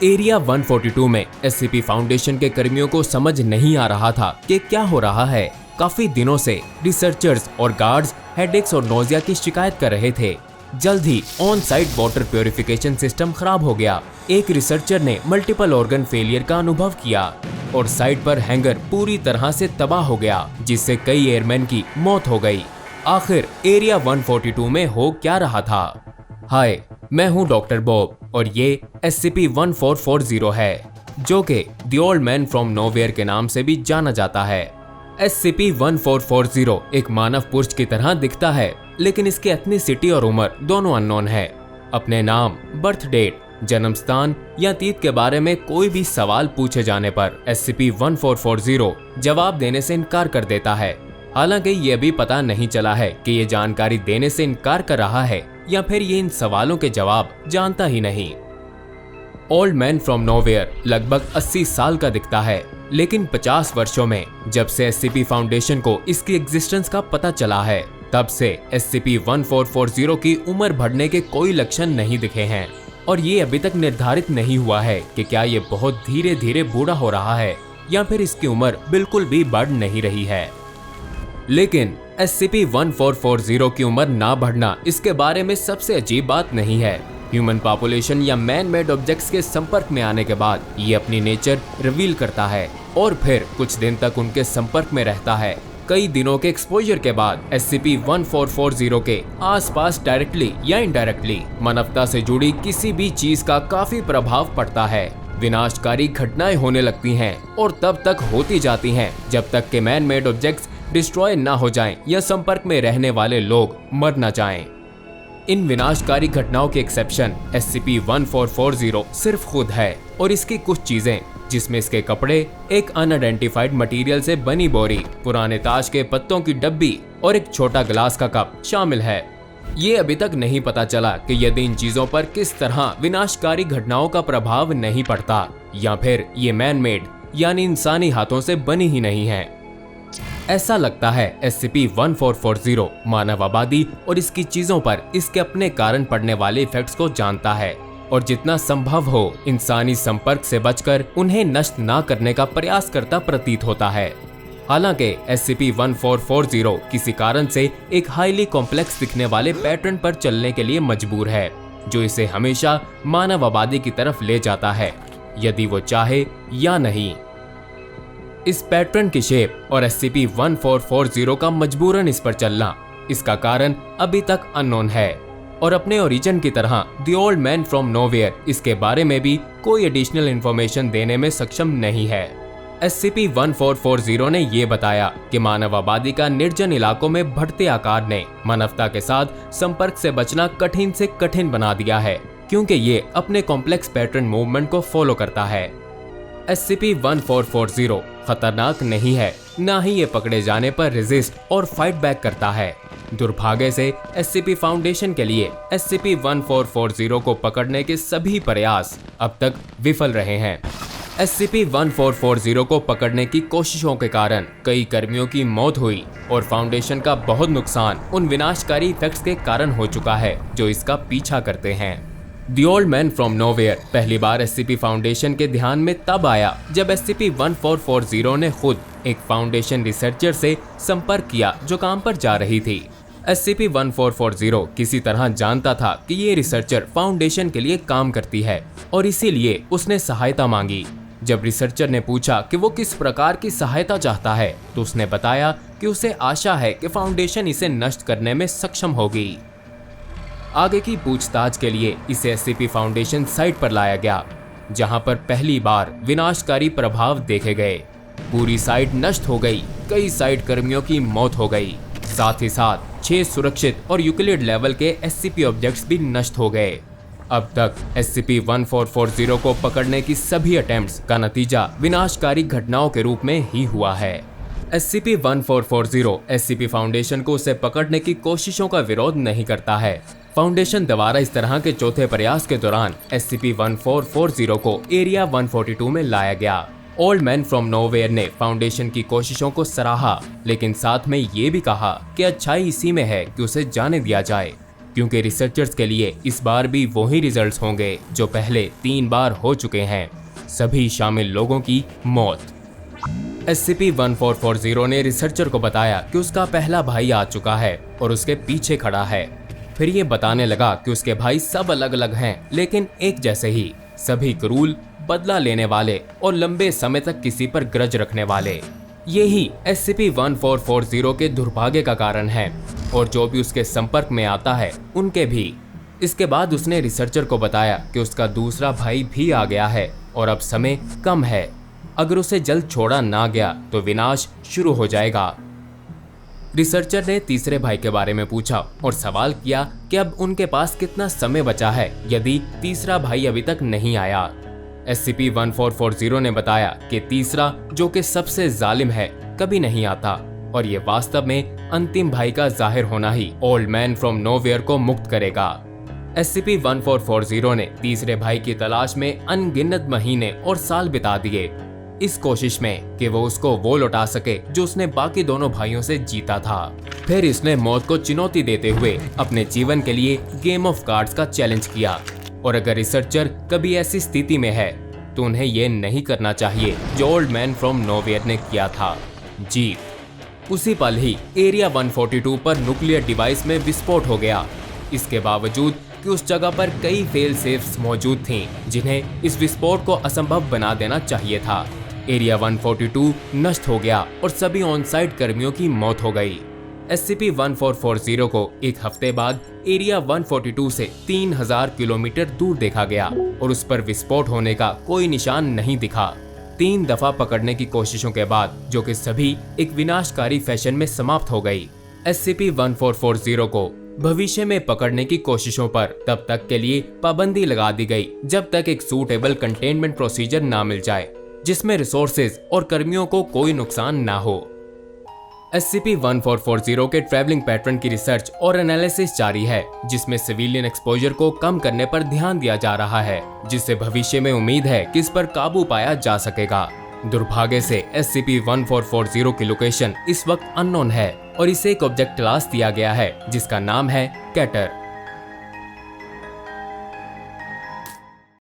Area 142 में SCP foundation के कर्मियों को समझ नहीं आ रहा था कि क्या हो रहा है। काफी दिनों से रिसर्चर्स और गार्ड्स हेडेक्स और नोजिया की शिकायत कर रहे थे। जल्द ही on site water purification system खराब हो गया। एक रिसर्चर ने मल्टीपल ऑर्गन फेलियर का अनुभव किया और साइट पर हैंगर पूरी तरह से तबाह हो गया, जिससे कई एयरमैन की मौत हो गई। आखिर एरिया 142 में हो क्या रहा था? हाय, मैं हूं डॉक्टर बॉब और ये SCP-1440 है, जो कि the old man from nowhere के नाम से भी जाना जाता है। SCP-1440 एक मानव पुरुष की तरह दिखता है, लेकिन इसकी एथनिसिटी और उम्र दोनों अननोन है। अपने नाम, बर्थ डेट, जन्म स्थान या अतीत के बारे में कोई भी सवाल पूछे जाने पर SCP-1440 जवाब देने से इनकार कर देता है। हालांकि ये भी पता नहीं चला है कि ये जानकारी देने से इनकार कर रहा है या फिर ये इन सवालों के जवाब जानता ही नहीं। ओल्ड मैन फ्रॉम नोवेयर लगभग 80 साल का दिखता है, लेकिन 50 वर्षों में जब से SCP फाउंडेशन को इसकी एग्जिस्टेंस का पता चला है, तब से SCP-1440 की उम्र बढ़ने के कोई लक्षण नहीं दिखे हैं और ये अभी तक निर्धारित नहीं हुआ है कि क्या ये बहुत धीरे धीरे बूढ़ा हो रहा है या फिर इसकी उम्र बिल्कुल भी बढ़ नहीं रही है। लेकिन SCP-1440 की उम्र ना बढ़ना इसके बारे में सबसे अजीब बात नहीं है। ह्यूमन पॉपुलेशन या मैन मेड ऑब्जेक्ट्स के संपर्क में आने के बाद ये अपनी नेचर रिवील करता है और फिर कुछ दिन तक उनके संपर्क में रहता है। कई दिनों के एक्सपोजर के बाद SCP-1440 के आसपास डायरेक्टली या इनडायरेक्टली मानवता से जुड़ी किसी भी चीज का काफी प्रभाव पड़ता है। विनाशकारी घटनाएं होने लगती हैं और तब तक होती जाती हैं जब तक कि मैन मेड ऑब्जेक्ट्स डिस्ट्रॉय ना हो जाएं या संपर्क में रहने वाले लोग मर ना जाएं। इन विनाशकारी घटनाओं के एक्सेप्शन SCP-1440 सिर्फ खुद है और इसकी कुछ चीजें, जिसमें इसके कपड़े, एक अनआइडेंटिफाइड मटेरियल से बनी बोरी, पुराने ताश के पत्तों की डब्बी और एक छोटा ग्लास का कप शामिल है। ये अभी तक नहीं पता चला कि यदि इन चीजों पर किस तरह विनाशकारी घटनाओं का प्रभाव नहीं पड़ता या फिर ये मैन मेड यानी इंसानी हाथों से बनी ही नहीं है। ऐसा लगता है SCP-1440 मानव आबादी और इसकी चीजों पर इसके अपने कारण पड़ने वाले इफेक्ट्स को जानता है और जितना संभव हो इंसानी संपर्क से बचकर उन्हें नष्ट ना करने का प्रयास करता प्रतीत होता है। हालांकि SCP-1440 किसी कारण से एक हाईली कॉम्प्लेक्स दिखने वाले पैटर्न पर चलने के लिए मजबूर है, जो इसे हमेशा मानव आबादी की तरफ ले जाता है, यदि वो चाहे या नहीं। इस पैटर्न की शेप और SCP-1440 का मजबूरन इस पर चलना, इसका कारण अभी तक अननोन है और अपने ओरिजिन की तरह the old man from nowhere इसके बारे में भी कोई एडिशनल इंफॉर्मेशन देने में सक्षम नहीं है। SCP-1440 ने ये बताया कि मानव आबादी का निर्जन इलाकों में बढ़ते आकार ने मानवता के साथ संपर्क से बचना कठिन से कठिन बना दिया है, क्योंकि ये अपने कॉम्प्लेक्स पैटर्न मूवमेंट को फॉलो करता है। SCP-1440 खतरनाक नहीं है, ना ही ये पकड़े जाने पर रेजिस्ट और फाइट बैक करता है। दुर्भाग्य से SCP फाउंडेशन के लिए SCP-1440 को पकड़ने के सभी प्रयास अब तक विफल रहे हैं। SCP-1440 को पकड़ने की कोशिशों के कारण कई कर्मियों की मौत हुई और फाउंडेशन का बहुत नुकसान उन विनाशकारी इफेक्ट्स के कारण हो चुका है जो इसका पीछा करते हैं। The old man from nowhere पहली बार SCP फाउंडेशन के ध्यान में तब आया जब SCP-1440 ने खुद एक फाउंडेशन रिसर्चर से संपर्क किया जो काम पर जा रही थी। SCP-1440 किसी तरह जानता था कि ये रिसर्चर फाउंडेशन के लिए काम करती है और इसीलिए उसने सहायता मांगी। जब रिसर्चर ने पूछा कि वो किस प्रकार की सहायता चाहता है, तो उसने बताया कि उसे आशा है कि फाउंडेशन इसे नष्ट करने में सक्षम होगी। आगे की पूछताछ के लिए इसे SCP फाउंडेशन साइट पर लाया गया, जहां पर पहली बार विनाशकारी प्रभाव देखे गए। पूरी साइट नष्ट हो गई, कई साइट कर्मियों की मौत हो गई, साथ ही साथ 6 सुरक्षित और यूक्लिड लेवल के SCP ऑब्जेक्ट्स भी नष्ट हो गए। अब तक SCP-1440 को पकड़ने की सभी अटेम्प्ट्स का नतीजा विनाशकारी घटनाओं के रूप में ही हुआ है। SCP-1440 SCP फाउंडेशन को उसे पकड़ने की कोशिशों का विरोध नहीं करता है। फाउंडेशन द्वारा इस तरह के चौथे प्रयास के दौरान SCP-1440 को एरिया 142 में लाया गया। ओल्ड मैन फ्रॉम नोवेयर ने फाउंडेशन की कोशिशों को सराहा, लेकिन साथ में ये भी कहा कि अच्छाई इसी में है कि उसे जाने दिया जाए, क्योंकि रिसर्चर्स के लिए इस बार भी वही रिजल्ट्स होंगे जो पहले 3 बार हो चुके हैं, सभी शामिल लोगों की मौत। SCP-1440 ने रिसर्चर को बताया कि उसका पहला भाई आ चुका है और उसके पीछे खड़ा है। फिर ये बताने लगा कि उसके भाई सब अलग अलग हैं, लेकिन एक जैसे ही, सभी क्रूर, बदला लेने वाले और लंबे समय तक किसी पर ग्रज रखने वाले। यही SCP-1440 के दुर्भाग्य का कारण है और जो भी उसके संपर्क में आता है उनके भी। इसके बाद उसने रिसर्चर को बताया कि उसका दूसरा भाई भी आ गया है और अब समय कम है। अगर उसे जल्द छोड़ा ना गया तो विनाश शुरू हो जाएगा। रिसर्चर ने तीसरे भाई के बारे में पूछा और सवाल किया कि अब उनके पास कितना समय बचा है यदि तीसरा भाई अभी तक नहीं आया। SCP-1440 ने बताया कि तीसरा, जो कि सबसे जालिम है, कभी नहीं आता और ये वास्तव में अंतिम भाई का जाहिर होना ही ओल्ड मैन फ्रॉम नोवेयर को मुक्त करेगा। SCP-1440 ने तीसरे भाई की तलाश में अनगिनत महीने और साल बिता दिए, इस कोशिश में कि वो उसको वो लौटा सके जो उसने बाकी दोनों भाइयों से जीता था। फिर इसने मौत को चुनौती देते हुए अपने जीवन के लिए गेम ऑफ कार्ड्स का चैलेंज किया और अगर रिसर्चर कभी ऐसी स्थिति में है तो उन्हें ये नहीं करना चाहिए जो ओल्ड मैन फ्रॉम नोवेयर ने किया था, जीत। उसी पल ही एरिया 142 पर न्यूक्लियर डिवाइस में विस्फोट हो गया। इसके बावजूद कि उस जगह पर कई फेल सेफ्स मौजूद थीं जिन्हें इस विस्फोट को असंभव बना देना चाहिए था। एरिया 142 नष्ट हो गया और सभी ऑन साइट कर्मियों की मौत हो गई। SCP-1440 को एक हफ्ते बाद एरिया 142 से 3000 किलोमीटर दूर देखा गया और उस पर विस्फोट होने का कोई निशान नहीं दिखा। 3 दफा पकड़ने की कोशिशों के बाद, जो कि सभी एक विनाशकारी फैशन में समाप्त हो गई, SCP-1440 को भविष्य में पकड़ने की कोशिशों पर तब तक के लिए पाबंदी लगा दी गई जब तक एक सूटेबल कंटेनमेंट प्रोसीजर ना मिल जाए जिसमें रिसोर्सेज और कर्मियों को कोई नुकसान ना हो। SCP-1440 के ट्रैवलिंग पैटर्न की रिसर्च और एनालिसिस जारी है जिसमें सिविलियन एक्सपोजर को कम करने पर ध्यान दिया जा रहा है, जिससे भविष्य में उम्मीद है कि इस पर काबू पाया जा सकेगा। दुर्भाग्य से SCP-1440 की लोकेशन इस वक्त अननोन है और इसे एक ऑब्जेक्ट क्लास दिया गया है जिसका नाम है कैटर।